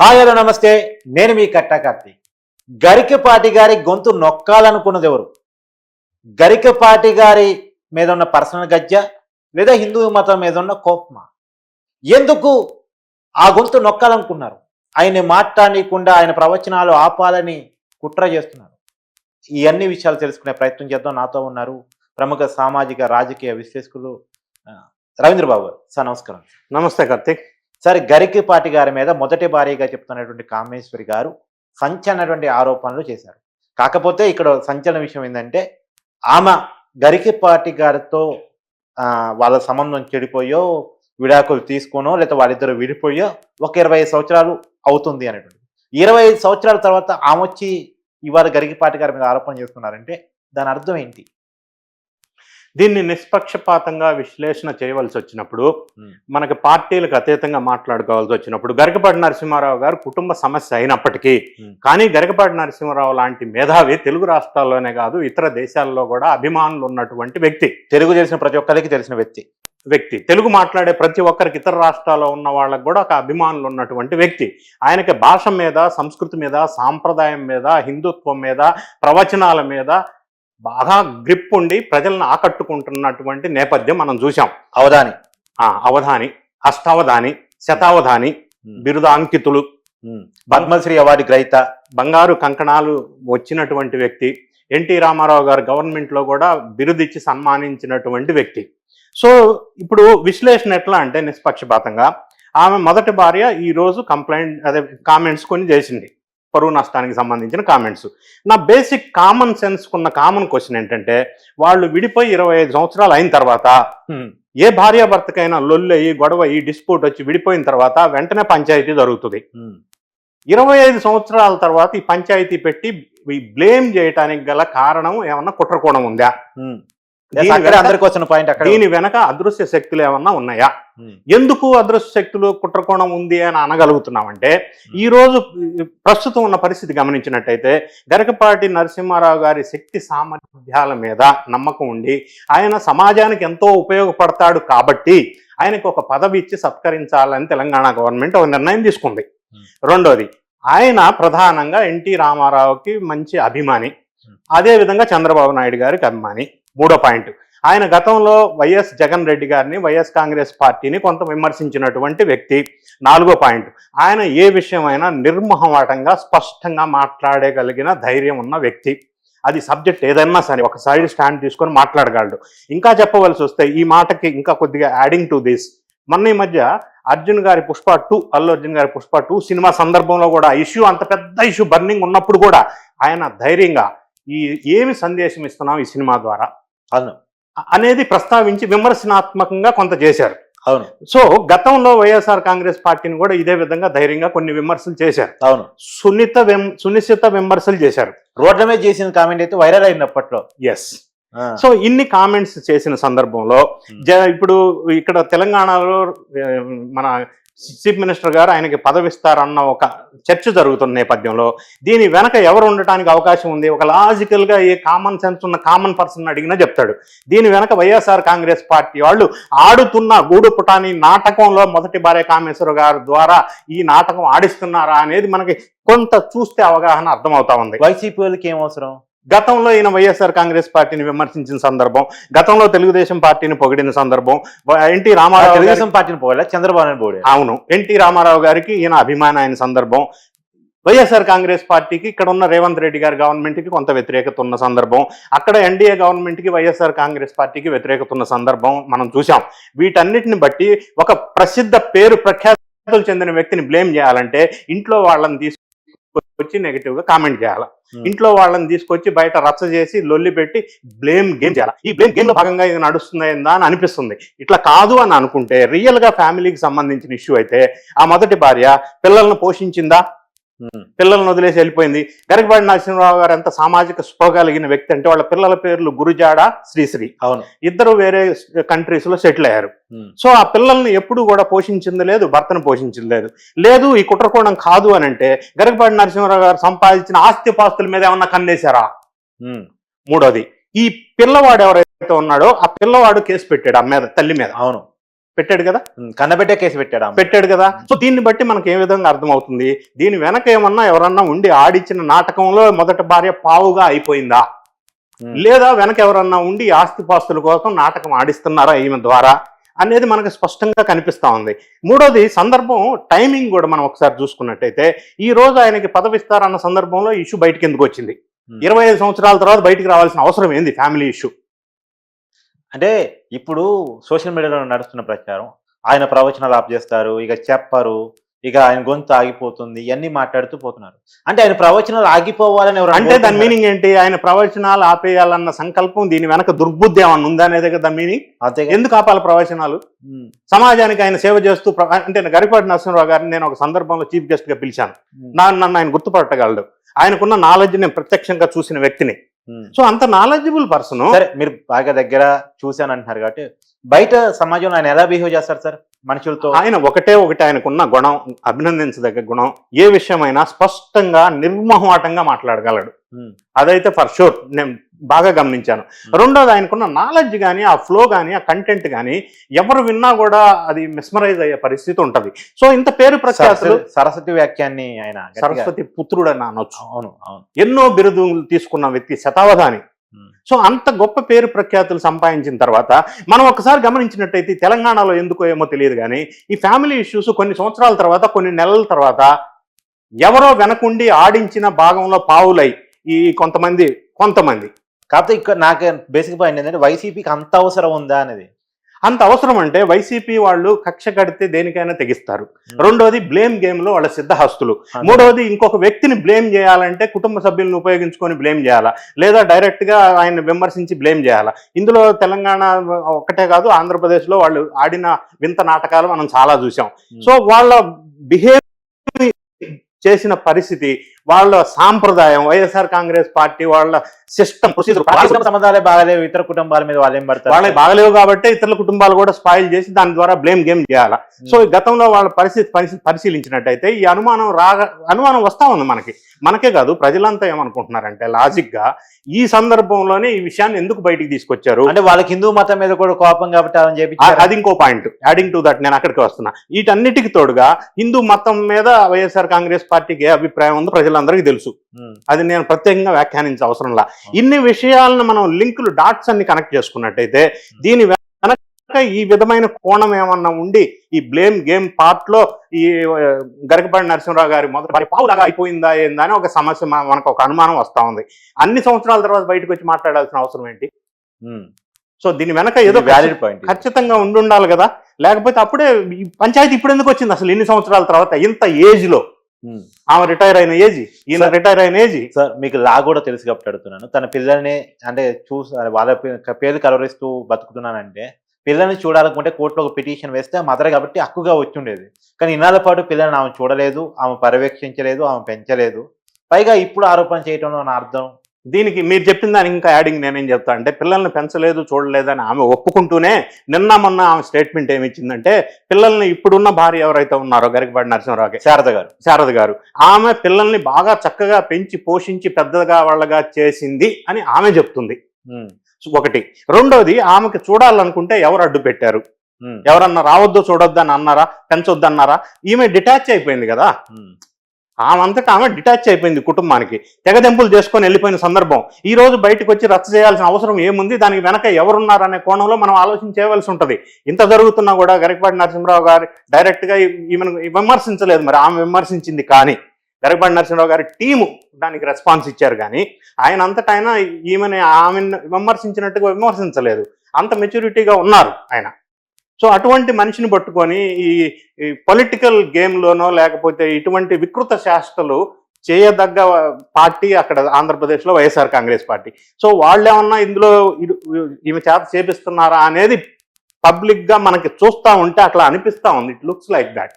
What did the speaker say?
Hi hello నమస్తే, నేను మీ కట్టకర్తి. గరికపాటి గారి గొంతు నొక్కాలనుకున్నది ఎవరు? గరికపాటి గారి మీద ఉన్న పర్సనల్ గజ్జ లేదా హిందూ మతం మీద ఉన్న కోపమా? ఎందుకు ఆ గొంతు నొక్కాలనుకున్నారు? ఆయన్ని మాట్లాడకుండా ఆయన ప్రవచనాలు ఆపాలని కుట్ర చేస్తున్నారు. ఈ అన్ని విషయాలు తెలుసుకునే ప్రయత్నం చేద్దాం. నాతో ఉన్నారు ప్రముఖ సామాజిక రాజకీయ విశ్లేషకులు రవీంద్ర బాబు గారు. సార్ నమస్కారం. నమస్తే కార్తీక్. సరే, గరికపాటి గారి మీద మొదటి భార్యగా చెప్తున్నటువంటి కామేశ్వరి గారు సంచలనటువంటి ఆరోపణలు చేశారు. కాకపోతే ఇక్కడ సంచలన విషయం ఏంటంటే ఆమె గరికపాటి గారితో వాళ్ళ సంబంధం చెడిపోయో, విడాకులు తీసుకోనో, లేకపోతే వాళ్ళిద్దరు విడిపోయో ఒక 25 సంవత్సరాలు అవుతుంది అనేటువంటి 25 సంవత్సరాల తర్వాత ఆమె వచ్చి ఇవాళ గరికపాటి గారి మీద ఆరోపణ చేస్తున్నారంటే దాని అర్థం ఏంటి? దీన్ని నిష్పక్షపాతంగా విశ్లేషణ చేయవలసి వచ్చినప్పుడు, మనకి పార్టీలకు అతీతంగా మాట్లాడుకోవాల్సి వచ్చినప్పుడు, గరికపాటి నరసింహారావు గారు కుటుంబ సమస్య అయినప్పటికీ కానీ గరికపాటి నరసింహారావు లాంటి మేధావి తెలుగు రాష్ట్రాల్లోనే కాదు ఇతర దేశాల్లో కూడా అభిమానులు ఉన్నటువంటి వ్యక్తి. తెలుగు తెలిసిన ప్రతి ఒక్కరికి తెలిసిన వ్యక్తి. తెలుగు మాట్లాడే ప్రతి ఒక్కరికి ఇతర రాష్ట్రాల్లో ఉన్న వాళ్ళకు కూడా ఒక అభిమానులు ఉన్నటువంటి వ్యక్తి. ఆయనకి భాష మీద, సంస్కృతి మీద, సాంప్రదాయం మీద, హిందుత్వం మీద, ప్రవచనాల మీద బాగా గ్రిప్ ఉండి ప్రజలను ఆకట్టుకుంటున్నటువంటి నేపథ్యం మనం చూసాం. అవధాని, అష్టావధాని, శతావధాని బిరుదాంకితులు, పద్మశ్రీ అవార్డు గ్రహీత, బంగారు కంకణాలు వచ్చినటువంటి వ్యక్తి. ఎన్టీ రామారావు గారు గవర్నమెంట్లో కూడా బిరుదిచ్చి సన్మానించినటువంటి వ్యక్తి. సో ఇప్పుడు విశ్లేషణ ఎట్లా అంటే నిష్పక్షపాతంగా ఆమె మొదటి భార్య ఈరోజు కామెంట్స్ కొన్ని చేసింది, పరువు నష్టానికి సంబంధించిన కామెంట్స్. నా బేసిక్ కామన్ సెన్స్ కున్న కామన్ క్వశ్చన్ ఏంటంటే, వాళ్ళు విడిపోయి 25 సంవత్సరాలు అయిన తర్వాత ఏ భార్యాభర్తకైనా లొల్లయి, గొడవ, ఈ డిస్ప్యూట్ వచ్చి విడిపోయిన తర్వాత వెంటనే పంచాయతీ జరుగుతుంది. 25 సంవత్సరాల తర్వాత ఈ పంచాయతీ పెట్టి బ్లేమ్ చేయటానికి గల కారణం ఏమన్నా కుట్రకోణం ఉందా? దీని వెనక అదృశ్య శక్తులు ఏమన్నా ఉన్నాయా? ఎందుకు అదృశ్య శక్తులు, కుట్రకోణం ఉంది అని అనగలుగుతున్నామంటే, ఈ రోజు ప్రస్తుతం ఉన్న పరిస్థితి గమనించినట్టయితే గరికపాటి నరసింహారావు గారి శక్తి సామర్థ్యాల మీద నమ్మకం ఉండి ఆయన సమాజానికి ఎంతో ఉపయోగపడతాడు కాబట్టి ఆయనకు ఒక పదవి ఇచ్చి సత్కరించాలని తెలంగాణ గవర్నమెంట్ ఒక నిర్ణయం తీసుకుంది. రెండోది, ఆయన ప్రధానంగా ఎన్టీ రామారావుకి మంచి అభిమాని, అదేవిధంగా చంద్రబాబు నాయుడు గారికి అభిమాని. మూడో పాయింట్, ఆయన గతంలో వైఎస్ జగన్ రెడ్డి గారిని, వైఎస్ కాంగ్రెస్ పార్టీని కొంత విమర్శించినటువంటి వ్యక్తి. నాలుగో పాయింట్, ఆయన ఏ విషయమైనా నిర్మోహమాటంగా స్పష్టంగా మాట్లాడగలిగిన ధైర్యం ఉన్న వ్యక్తి. అది సబ్జెక్ట్ ఏదైనా సరే ఒక సైడ్ స్టాండ్ తీసుకొని మాట్లాడగలడు. ఇంకా చెప్పవలసి వస్తే ఈ మాటకి ఇంకా కొద్దిగా యాడింగ్ టు దిస్, మొన్న ఈ మధ్య అల్లు అర్జున్ గారి పుష్ప 2 సినిమా సందర్భంలో కూడా ఇష్యూ, అంత పెద్ద ఇష్యూ బర్నింగ్ ఉన్నప్పుడు కూడా ఆయన ధైర్యంగా ఏమి సందేశం ఇస్తున్నాం ఈ సినిమా ద్వారా అనేది ప్రస్తావించి విమర్శనాత్మకంగా కొంత చేశారు. సో గతంలో వైఎస్ఆర్ కాంగ్రెస్ పార్టీని కూడా ఇదే విధంగా ధైర్యంగా కొన్ని విమర్శలు చేశారు. సునిశ్చిత విమర్శలు చేశారు. రోడ్ల మీద చేసిన కామెంట్ అయితే వైరల్ అయినప్పట్లో. ఎస్. సో ఇన్ని కామెంట్స్ చేసిన సందర్భంలో ఇప్పుడు ఇక్కడ తెలంగాణలో మన చీఫ్ మినిస్టర్ గారు ఆయనకి పదవిస్తారన్న ఒక చర్చ జరుగుతున్న నేపథ్యంలో దీని వెనక ఎవరు ఉండటానికి అవకాశం ఉంది? ఒక లాజికల్గా ఏ కామన్ సెన్స్ ఉన్న కామన్ పర్సన్ అడిగినా చెప్తాడు, దీని వెనక వైఎస్ఆర్ కాంగ్రెస్ పార్టీ వాళ్ళు ఆడుతున్న గూడు పుటాని నాటకంలో మొదటి భార్య కామేశ్వర గారి ద్వారా ఈ నాటకం ఆడిస్తున్నారా అనేది మనకి కొంత చూస్తే అవగాహన అర్థమవుతా ఉంది. వైసీపీ వాళ్ళకి ఏం అవసరం? గతంలో ఈయన వైఎస్ఆర్ కాంగ్రెస్ పార్టీని విమర్శించిన సందర్భం, గతంలో తెలుగుదేశం పార్టీని పొగిడిన సందర్భం, ఎన్టీ రామారావు తెలుగుదేశం పార్టీని పోలే, చంద్రబాబు పోలే. అవును, ఎన్టీ రామారావు గారికి ఈయన అభిమాన అయిన సందర్భం, వైఎస్ఆర్ కాంగ్రెస్ పార్టీకి ఇక్కడ ఉన్న రేవంత్ రెడ్డి గారి గవర్నమెంట్కి కొంత వ్యతిరేకత ఉన్న సందర్భం, అక్కడ ఎన్డీఏ గవర్నమెంట్కి వైఎస్ఆర్ కాంగ్రెస్ పార్టీకి వ్యతిరేకత ఉన్న సందర్భం మనం చూసాం. వీటన్నిటిని బట్టి ఒక ప్రసిద్ధ పేరు ప్రఖ్యాతులు చెందిన వ్యక్తిని బ్లేమ్ చేయాలంటే ఇంట్లో వాళ్ళని తీసుకొచ్చి నెగిటివ్ గా కామెంట్ చేయాలి, ఇంట్లో వాళ్ళని తీసుకొచ్చి బయట రచ్చ చేసి లొల్లి పెట్టి బ్లేమ్ గేమ్ చేయాలి. ఈ బ్లేమ్ గేమ్ లో భాగంగా ఇది నడుస్తుందా అని అనిపిస్తుంది. ఇట్లా కాదు అని అనుకుంటే రియల్ గా ఫ్యామిలీకి సంబంధించిన ఇష్యూ అయితే ఆ మొదటి భార్య పిల్లలను పోషించిందా? పిల్లలను వదిలేసి వెళ్ళిపోయింది. గరికపాటి నరసింహారావు గారు ఎంత సామాజిక స్పృహ కలిగిన వ్యక్తి అంటే వాళ్ళ పిల్లల పేర్లు గురుజాడ, శ్రీశ్రీ. అవును, ఇద్దరు వేరే కంట్రీస్ లో సెటిల్ అయ్యారు. సో ఆ పిల్లల్ని ఎప్పుడు కూడా పోషించింది లేదు, భర్తను పోషించింది లేదు. ఈ కుట్రకోణం కాదు అని అంటే గరికపాటి నరసింహారావు గారు సంపాదించిన ఆస్తిపాస్తుల మీద ఏమన్నా కన్నేశారా? మూడోది, ఈ పిల్లవాడు ఎవరైతే ఉన్నాడో ఆ పిల్లవాడు కేసు పెట్టాడు ఆ మీద, తల్లి మీద. అవును, పెట్టాడు కదా, కన్నబెట్టే కేసు పెట్టాడు కదా. సో దీన్ని బట్టి మనకు ఏ విధంగా అర్థమవుతుంది, దీని వెనక ఏమన్నా ఎవరన్నా ఉండి ఆడిచ్చిన నాటకంలో మొదటి భార్య పావుగా అయిపోయిందా, లేదా వెనక ఎవరన్నా ఉండి ఆస్తిపాస్తుల కోసం నాటకం ఆడిస్తున్నారా ఈమె ద్వారా అనేది మనకు స్పష్టంగా కనిపిస్తా ఉంది. మూడోది సందర్భం టైమింగ్ కూడా మనం ఒకసారి చూసుకున్నట్టయితే ఈ రోజు ఆయనకి పదవి ఇస్తారన్న సందర్భంలో ఇష్యూ బయటకు ఎందుకు వచ్చింది, 25 సంవత్సరాల తర్వాత బయటికి రావాల్సిన అవసరం ఏంది ఫ్యామిలీ ఇష్యూ అంటే ఇప్పుడు సోషల్ మీడియాలో నడుస్తున్న ప్రచారం ఆయన ప్రవచనాలు ఆప్ చేస్తారు, ఇక చెప్పరు, ఇక ఆయన గొంతు ఆగిపోతుంది, ఇవన్నీ మాట్లాడుతూ పోతున్నారు. అంటే ఆయన ప్రవచనాలు ఆగిపోవాలని ఎవరు అంటే దాని మీనింగ్ ఏంటి, ఆయన ప్రవచనాలు ఆపేయాలన్న సంకల్పం దీని వెనక దుర్బుద్ధి ఏమన్నా ఉందా అనేది కదా మీనింగ్. అంతే ఎందుకు ఆపాలి ప్రవచనాలు, సమాజానికి ఆయన సేవ చేస్తూ అంటే గరికపాటి నరసింహరావు గారిని నేను ఒక సందర్భంలో చీఫ్ గెస్ట్ గా పిలిచాను. నన్ను ఆయన గుర్తుపట్టగలడు, ఆయనకున్న నాలెడ్జ్ నేను ప్రత్యక్షంగా చూసిన వ్యక్తిని. సో అంత నాలెడ్జబుల్ పర్సన్. సరే మీరు బాగా దగ్గర చూశాను అంటున్నారు కాబట్టి బయట సమాజంలో ఆయన ఎలా బిహేవ్ చేస్తారు సార్ మనుషులతో? ఆయన ఒకటే ఆయనకున్న గుణం, అభినందించదగ్గ గుణం, ఏ విషయమైనా స్పష్టంగా నిర్మోహమాటంగా మాట్లాడగలడు. అదైతే ఫర్ షూర్ నేను బాగా గమనించాను. రెండోది ఆయనకున్న నాలెడ్జ్ కానీ ఆ ఫ్లో కానీ ఆ కంటెంట్ కానీ ఎవరు విన్నా కూడా అది మిస్మరైజ్ అయ్యే పరిస్థితి ఉంటది. సో ఇంత పేరు ప్రఖ్యాతులు, సరస్వతి వ్యాఖ్యాన్ని ఆయన సరస్వతి పుత్రుడు అని అనొచ్చు. అవును అవును, ఎన్నో బిరుదులు తీసుకున్న వ్యక్తి, శతావధాని. సో అంత గొప్ప పేరు ప్రఖ్యాతులు సంపాదించిన తర్వాత మనం ఒకసారి గమనించినట్టయితే తెలంగాణలో ఎందుకో ఏమో తెలియదు కానీ ఈ ఫ్యామిలీ ఇష్యూస్ కొన్ని సంవత్సరాల తర్వాత, కొన్ని నెలల తర్వాత ఎవరో వెనకుండి ఆడించిన భాగంలో పావులై ఈ కొంతమంది కాకపోతే ఇక్కడ నాకు బేసిక్ పాయింట్ ఏంటంటే వైసీపీకి అంత అవసరం ఉందా అనేది. అంత అవసరం అంటే వైసీపీ వాళ్ళు కక్ష కడితే దేనికైనా తెగిస్తారు. రెండోది బ్లేమ్ గేమ్ లో వాళ్ళ సిద్ధహస్తులు. మూడోది ఇంకొక వ్యక్తిని బ్లేమ్ చేయాలంటే కుటుంబ సభ్యులను ఉపయోగించుకొని బ్లేమ్ చేయాలా, లేదా డైరెక్ట్ గా ఆయన విమర్శించి బ్లేమ్ చేయాలా. ఇందులో తెలంగాణ ఒక్కటే కాదు, ఆంధ్రప్రదేశ్ లో వాళ్ళు ఆడిన వింత నాటకాలు మనం చాలా చూసాం. సో వాళ్ళ బిహేవ్ చేసిన పరిస్థితి, వాళ్ళ సాంప్రదాయం, వైఎస్ఆర్ కాంగ్రెస్ పార్టీ వాళ్ళ సిస్టమ్ ప్రొసీజర్ సంబంధాలే బాగలేవు, ఇతర కుటుంబాల మీద వాళ్ళేం పడతారు, వాళ్ళకి బాగలేవు కాబట్టి ఇతరుల కుటుంబాలు కూడా స్పాయిల్ చేసి దాని ద్వారా బ్లేమ్ గేమ్ చేయాలా. సో గతంలో వాళ్ళ పరిస్థితి పరిశీలించినట్టయితే ఈ అనుమానం వస్తా ఉంది మనకే కాదు, ప్రజలంతా ఏమనుకుంటున్నారంటే లాజిక్ గా ఈ సందర్భంలోనే ఈ విషయాన్ని ఎందుకు బయటికి తీసుకొచ్చారు అంటే వాళ్ళకి హిందూ మతం మీద కూడా కోపం కాబట్టి అదని చెప్పి అది ఇంకో పాయింట్. యాడింగ్ టు దట్ నేను అక్కడికి వస్తున్నా. వీటన్నిటికి తోడుగా హిందూ మతం మీద వైఎస్ఆర్ కాంగ్రెస్ పార్టీకి ఏ అభిప్రాయం ఉందో ప్రజలందరికీ తెలుసు. అది నేను ప్రత్యేకంగా వ్యాఖ్యానించే అవసరంలా. ఇన్ని విషయాలను మనం లింకులు, డాట్స్ అన్ని కనెక్ట్ చేసుకున్నట్టయితే దీని ఈ విధమైన కోణం ఏమన్నా ఉండి ఈ బ్లేమ్ గేమ్ పార్ట్ లో ఈ గరికపాటి నరసింహరావు గారి మొదటి పావులాగా అయిపోయిందా ఏందా అని ఒక సమస్య, మనకు ఒక అనుమానం వస్తా ఉంది. అన్ని సంవత్సరాల తర్వాత బయటకు వచ్చి మాట్లాడాల్సిన అవసరం ఏంటి? సో దీని వెనక ఏదో వ్యాలిడ్ పాయింట్ ఖచ్చితంగా ఉండాలి కదా, లేకపోతే అప్పుడే పంచాయతీ ఇప్పుడు ఎందుకు వచ్చింది అసలు ఇన్ని సంవత్సరాల తర్వాత, ఇంత ఏజ్ లో? ఆమె రిటైర్ అయిన ఏజ్, ఈయన రిటైర్ అయిన ఏజ్. సార్ మీకు లా కూడా తెలుసు కాబట్టి అడుగుతున్నాను. తన పిల్లల్ని అంటే వాళ్ళ పేరు కలవరిస్తూ బతుకుతున్నానంటే పిల్లల్ని చూడాలనుకుంటే కోర్టులో ఒక పిటిషన్ వేస్తే మదర్ కాబట్టి హక్కుగా వచ్చి ఉండేది. కానీ ఇన్నాళ్ళ పాటు పిల్లల్ని ఆమె చూడలేదు, ఆమె పర్యవేక్షించలేదు, ఆమె పెంచలేదు. పైగా ఇప్పుడు ఆరోపణ చేయడంలో నా అర్థం, దీనికి మీరు చెప్పిన దానికి ఇంకా యాడింగ్ నేనేం చెప్తా అంటే పిల్లల్ని పెంచలేదు, చూడలేదని ఆమె ఒప్పుకుంటూనే నిన్న మొన్న ఆమె స్టేట్మెంట్ ఏమి ఇచ్చిందంటే పిల్లల్ని ఇప్పుడున్న భార్య ఎవరైతే ఉన్నారో గరికపాటి నరసింహరావు శారద గారు ఆమె పిల్లల్ని బాగా చక్కగా పెంచి పోషించి పెద్దగా వాళ్ళగా చేసింది అని ఆమె చెప్తుంది. ఒకటి. రెండోది, ఆమెకు చూడాలనుకుంటే ఎవరు అడ్డు పెట్టారు? ఎవరన్నా రావద్దు చూడొద్దు అని అన్నారా, పెంచొద్దు అన్నారా? ఈమె డిటాచ్ అయిపోయింది కదా, ఆమె డిటాచ్ అయిపోయింది కుటుంబానికి, తెగదెంపులు చేసుకొని వెళ్ళిపోయిన సందర్భం. ఈ రోజు బయటకు వచ్చి రచ్చ చేయాల్సిన అవసరం ఏముంది? దానికి వెనక ఎవరున్నారనే కోణంలో మనం ఆలోచన చేయవలసి ఉంటుంది. ఇంత జరుగుతున్నా కూడా గరికపాటి నరసింహరావు గారు డైరెక్ట్ గా ఈమెను విమర్శించలేదు. మరి ఆమె విమర్శించింది, కానీ గరికపాటి నరసింహరావు గారి టీము దానికి రెస్పాన్స్ ఇచ్చారు. కానీ ఆయన అంతటా ఆయన ఆమెను విమర్శించినట్టుగా విమర్శించలేదు. అంత మెచ్యూరిటీగా ఉన్నారు ఆయన. సో అటువంటి మనిషిని పట్టుకొని ఈ పొలిటికల్ గేమ్లోనో లేకపోతే ఇటువంటి వికృత శాస్త్రలు చేయదగ్గ పార్టీ అక్కడ ఆంధ్రప్రదేశ్లో వైఎస్ఆర్ కాంగ్రెస్ పార్టీ. సో వాళ్ళు ఏమన్నా ఇందులో ఈమె చేత చేపిస్తున్నారా అనేది పబ్లిక్గా మనకి చూస్తూ ఉంటే అట్లా అనిపిస్తూ ఉంది. It looks like that.